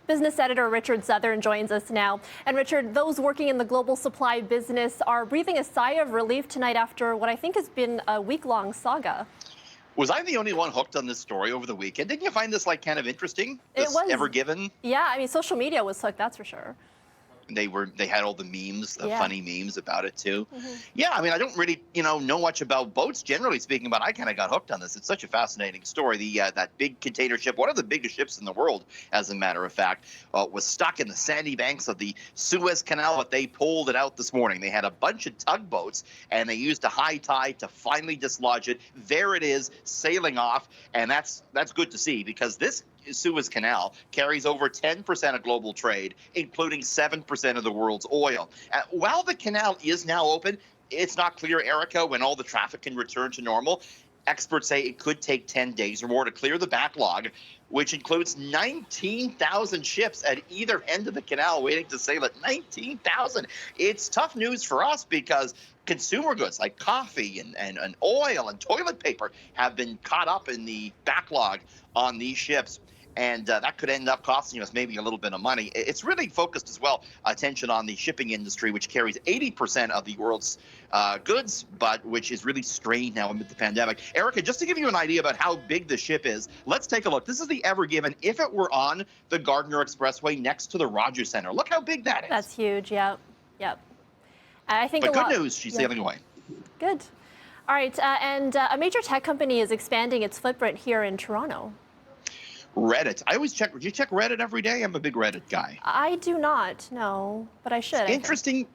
Business editor Richard Southern joins us now. And Richard, those working in the global supply business are breathing a sigh of relief tonight after what I think has been a week-long saga. Was I the only one hooked on this story over the weekend? Didn't you find this kind of interesting? It This was, Ever Given? yeah, I mean, social media was hooked, that's for sure. They had all the memes, the Yeah. funny memes about it too. hmm Yeah, I mean, I don't really know much about boats generally speaking, but I kind of got hooked on this. It's such a fascinating story. The that big container ship, one of the biggest ships in the world, as a matter of fact, was stuck in the sandy banks of the Suez Canal, but they pulled it out this morning. They had a bunch of tugboats and they used a high tide to finally dislodge it. There it is, sailing off, and that's good to see because this Suez Canal carries over 10% of global trade, including 7% of the world's oil. While the canal is now open, it's not clear, Erica, when all the traffic can return to normal. Experts say it could take 10 days or more to clear the backlog, which includes 19,000 ships at either end of the canal waiting to sail at 19,000. It's tough news for us because consumer goods like coffee and oil and toilet paper have been caught up in the backlog on these ships. And that could end up costing us maybe a little bit of money. It's really focused as well attention on the shipping industry, which carries 80% of the world's goods, but which is really strained now amid the pandemic. Erica, just to give you an idea about how big the ship is, let's take a look. This is the Ever Given. If it were on the Gardner Expressway next to the Rogers Center, look how big that is. That's huge, yep, yep. I think But good news, she's sailing away. Good. All right, and a major tech company is expanding its footprint here in Toronto. Reddit. I always check. Do you check Reddit every day? I'm a big Reddit guy. I do not, no, but I should. Interesting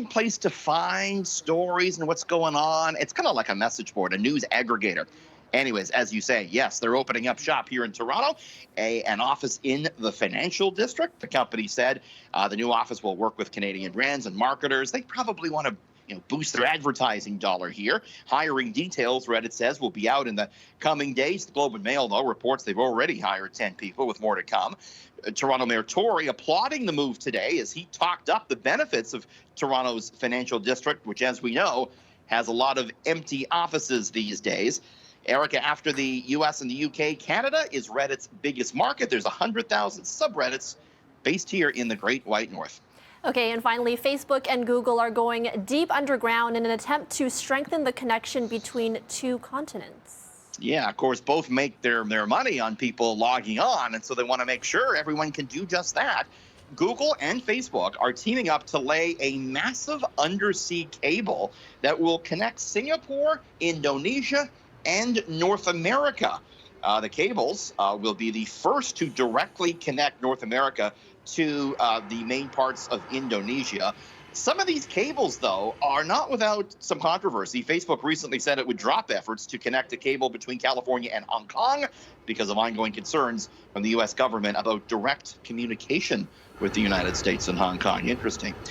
place to find stories and what's going on. It's kind of like a message board, a news aggregator. Anyways, as you say, yes, they're opening up shop here in Toronto, an office in the financial district. The company said the new office will work with Canadian brands and marketers. They probably want to boost their advertising dollar here. Hiring details, Reddit says, will be out in the coming days. The Globe and Mail, though, reports they've already hired 10 people with more to come. Toronto Mayor Tory applauding the move today as he talked up the benefits of Toronto's financial district, which, as we know, has a lot of empty offices these days. Erica, after the U.S. and the U.K., Canada is Reddit's biggest market. There's 100,000 subreddits based here in the Great White North. Okay, and finally, Facebook and Google are going deep underground in an attempt to strengthen the connection between two continents. Yeah, of course, both make their money on people logging on, and so they want to make sure everyone can do just that. Google and Facebook are teaming up to lay a massive undersea cable that will connect Singapore, Indonesia, and North America. The cables will be the first to directly connect North America to the main parts of Indonesia. Some of these cables, though, are not without some controversy. Facebook recently said it would drop efforts to connect a cable between California and Hong Kong because of ongoing concerns from the U.S. government about direct communication with the United States and Hong Kong. Interesting.